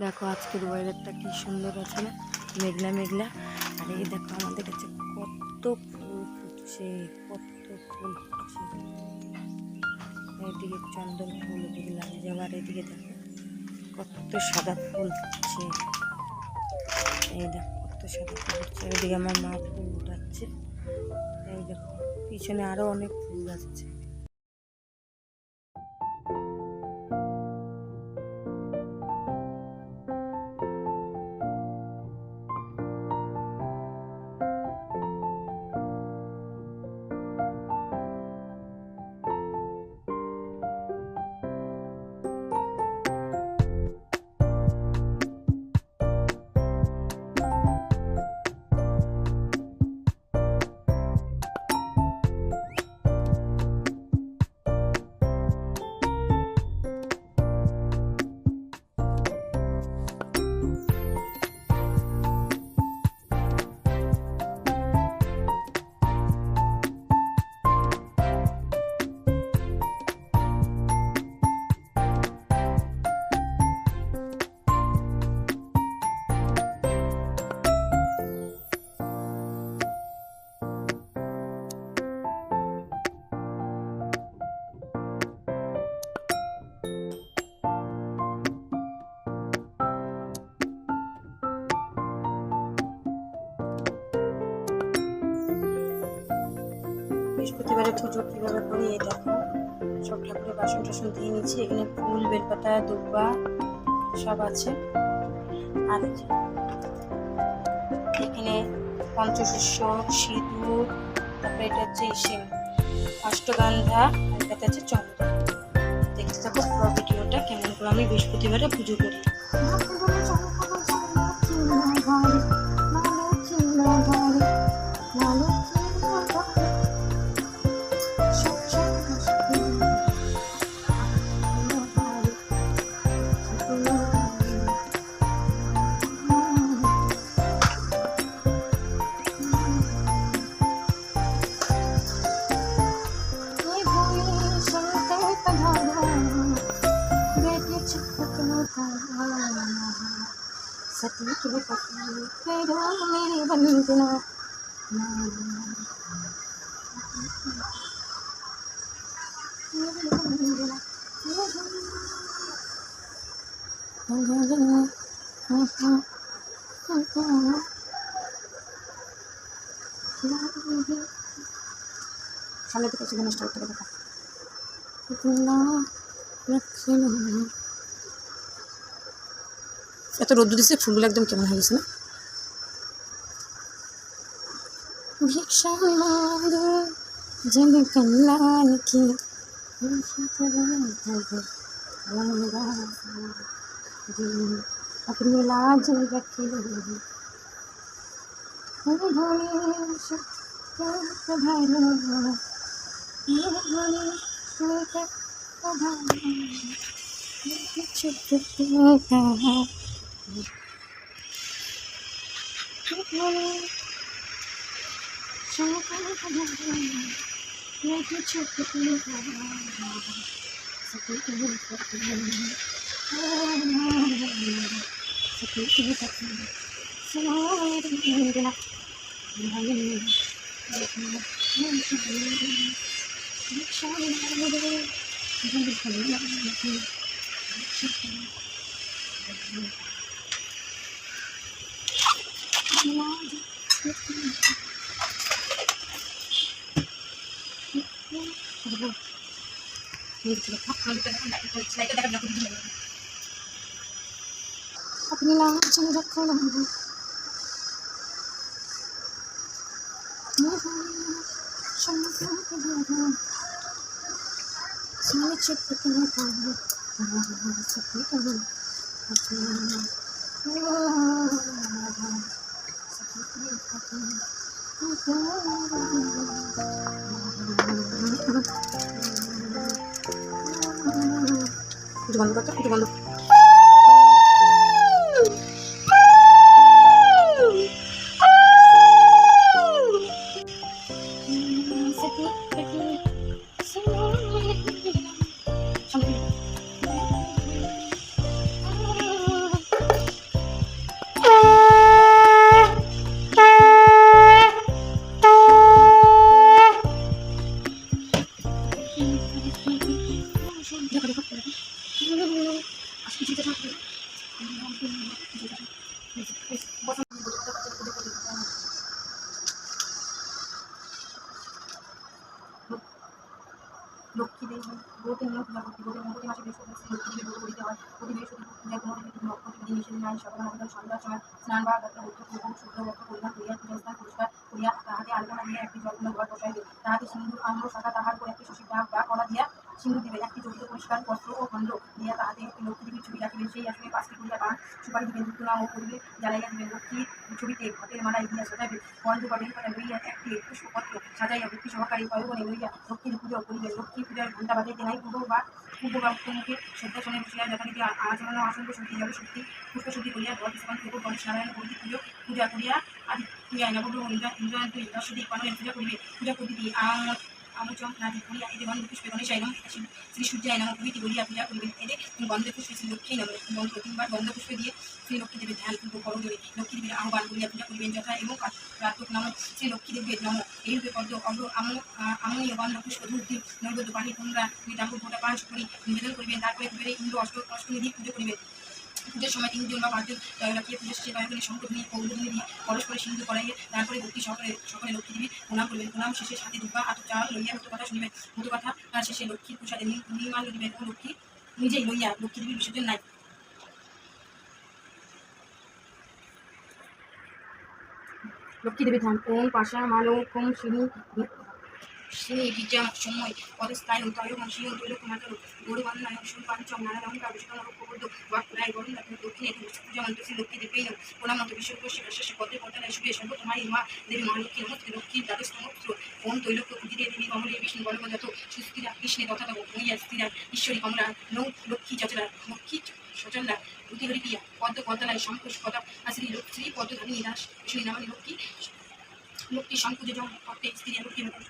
দেখো আজকের ওয়েদারটা কি সুন্দর আছে না, মেঘলা মেঘলা। আর এই দেখো আমাদের কাছে কত ফুল ফুটছে, কত ফুল ফুটছে। এদিকে চন্দন ফুল, এদিকে লাল জবার, এদিকে দেখো কত সাদা ফুল ফুটছে। এই দেখো কত সাদা ফুল ফুটছে। এদিকে আমার মা ফুল উঠাচ্ছে। এই দেখো পিছনে আরো অনেক ফুল আসছে। বৃহস্পতিবারে পুজো কীভাবে করি এই দেখো, সব ঠাকুরের বাসন টাসন দিয়ে নিচ্ছি। এখানে ফুল, বেলপাতা, দুব্বা সব আছে। আর এখানে পঞ্চশস্য, সিঁদুর, তারপরে এটা হচ্ছে অষ্টগন্ধা, আর এটা হচ্ছে চন্দন। দেখতে থাকো পুরো ভিডিওটা কেমন করে আমি বৃহস্পতিবারে পুজো করি। सती के पति तेरा मेरी वंदना। সামনে থেকে সেখানে স্টার্ট করে দেখা এত রোদ্দুর দিচ্ছে, ফুলগুলো একদম কেমন হয়ে গেছে না। ভিক্ষা মাঙ্গো जब कल्याण की अपनी लाज रखे अपनी लाज रखो bando kata itu bando প্রতিদিন নিষেধ সকাল সন্ধ্যার সময় স্নান বা শুদ্ধ বস্ত্র পরিধান করিয়া পূজা স্থান পরিষ্কার করিয়া তাহাতে আলপনা দিয়া একটি জলপূর্ণ ঘর বসাইবে। তাহাতে সিন্দুর আম্র শাখা তাহার পর একটি শশী ডাব বা কলা দিয়া সিন্দুর দিবে। একটি চকিত পরিষ্কার বস্ত্র ও খণ্ড দিয়া তাহাতে একটি লক্ষ্মী দেবীর ছবি রাখিবেন। সেই আসনে 5টি করিয়া পান সুপারি দিবেন, ধূপ নাম ও করিবে জ্বালাইয়া দিবেন। লক্ষ্মীর ছবিতে ঘটের মালায় দিয়া সাজাইবে। গন্ধ বা বেলপাতা লইয়া একটি পুষ্পপত্র সাজাইয়া ভক্তি সহকারে কয়বনে লইয়া লক্ষ্মীর পুজো করিবেন। লক্ষ্মী পূজার ঘণ্টা বাজাইতে নাই পূর্ব বা উত্তরমুখে শ্রদ্ধাসনে বসিয়া যথারীতি আচরণ আসন শক্তি জল শক্তি পুষ্পশুদ্ধি করিয়া ঘর বিস্তান পূর্ব গণেশ নারায়ণ প্রভৃতি পূজা করিয়া আদি ক্রিয়ায় নবগ্রহ ইন্দ্রায়ন্তী দশটি পালনের পূজা করিবে। পূজা পদ্ধতি আমোচম নাদি করিয়া এতে গন্ধ পুষ্পে গণেশায় নম শ্রী সূর্যায় নম প্রভৃতি বলিয়া পূজা করিবেন। এতে গন্ধে পুষ্পে শ্রী লক্ষ্মী নম মন্ত্র 3বার গন্ধ পুষ্পে দিয়ে শ্রী লক্ষ্মী দেবীর ধ্যান পূর্ব করজোরে লক্ষ্মী দেবীর আহ্বান করিয়া পূজা করিবেন যথা এবং প্রাতক নম শ্রী লক্ষ্মী দেবীর নম। এইরূপে পদ্ম অগ্র আমনীয় গন্ধ পুষ্প ধূপ দ্বীপ নৈবেদ্য পানি তোমরা মৃতাঙ্গ ফোটা পাঁচ করি নিবেদন করিবেন। তারপরে কুবেরে ইন্দ্র অষ্টনিধি পুজো করিবেন। পুজোর সময় 3 জন বা 5 জন রাখিয়ে পুজোর শেষে দয়া করে শঙ্করধ্বনি ও উলুধ্বনি দিয়ে পরস্পরে সিন্ধু করাইয়ে তারপরে ভক্তি সকলে লক্ষ্মী দেবীর প্রণাম করিবেন। প্রণাম শেষে সাথে দুব্বা আত চাল লইয়া মতো কথা শুনিবেন। মতো কথা শেষে লক্ষ্মীর প্রসাদে নির্মাল্য দিবেন ও লক্ষ্মী নিজেই লইয়া লক্ষ্মী দেবীর বিসর্জন নাই। লক্ষ্মী দেবী ধান ওম পাশা মালোকম শ্রী বিজয় সময় পদস্থায় তয়ম শিও তৈলক মাতর গৌরবান্নায় সুপাঞ্চম নানারঙ্গা বিষ্ণু প্রবদ্ধ বাক্রায় গরুণ দক্ষিণে পূজা মন্ত্র শ্রী লক্ষ্মী দেবী প্রণাম মন্ত্র বিশ্বকোষ শেষ পদে পদায় শুভে সর্বতমাই মা দেবী মা লক্ষ্মী নমস্তে লক্ষ্মী দ্বাদশ নমস্ত ওম তৈলক্য পূজিতে দেবী কমলে বিষ্ণু গর্ভজাত সুস্থিরা কৃষ্ণে তথা ভূমিয়া স্থিরা ঈশ্বরী কমলা নৌ লক্ষ্মী চচলা লক্ষ্মী সচন্দা ভূতিহরি প্রিয়া পদ্ম পদ্মালয় শঙ্কুশ পদ শ্রী শ্রী পদ্মধারী দাস শ্রী নামানি লক্ষ্মী শঙ্কুজ ভক্তে স্ত্রী লক্ষ্মী লক্ষ্মী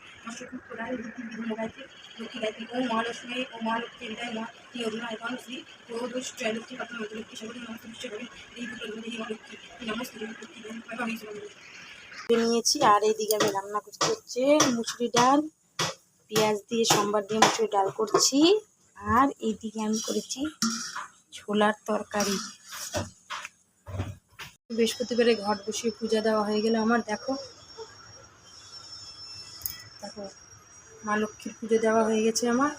গায়ত্রী ও মহালক্ষ্মী ও মহালক্ষ্মী হৃদয় মা কি অধুনায় গণ শ্রী প্রদোষ্টয় লক্ষ্মী পাত্র লক্ষ্মী সর্বদিন নমস্তে বিশ্ব রবি এই পুত্র দেবী লক্ষ্মী নমস্তে লক্ষ্মী নিয়েছি। আর এইদিকে আমি রান্না করতে হচ্ছে মুসুরি ডাল, পেঁয়াজ দিয়ে সোমবার দিয়ে মুসুরি ডাল করছি। আর এইদিকে আমি করেছি ছোলার তরকারি। বৃহস্পতিবারে ঘট বসিয়ে পূজা দেওয়া হয়ে গেলে আমার দেখো মা লক্ষ্মীর পুজো দেওয়া হয়ে গেছে আমার।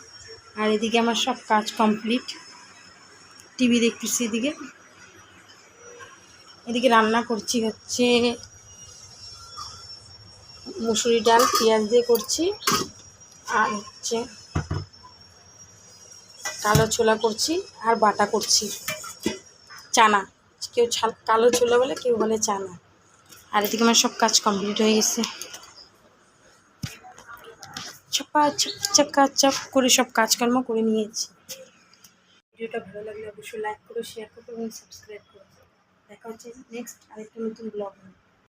আর এদিকে আমার সব কাজ কমপ্লিট, টিভি দেখতেছি। এদিকে রান্না করছি হচ্ছে মুসুরি ডাল পেঁয়াজ দিয়ে করছি। আর হচ্ছে কালো ছোলা করছি আর বাটা করছি চানা। কেউ কালো ছোলা বলে, কেউ বলে চানা। আর এদিকে আমার সব কাজ কমপ্লিট হয়ে গেছে। চাপ করে সব কাজকর্ম করে নিয়েছি। ভিডিওটা ভালো লাগলে অবশ্যই লাইক করো, শেয়ার করো এবং সাবস্ক্রাইব করো। দেখা হচ্ছে নেক্সট আরেকটা নতুন ব্লগ।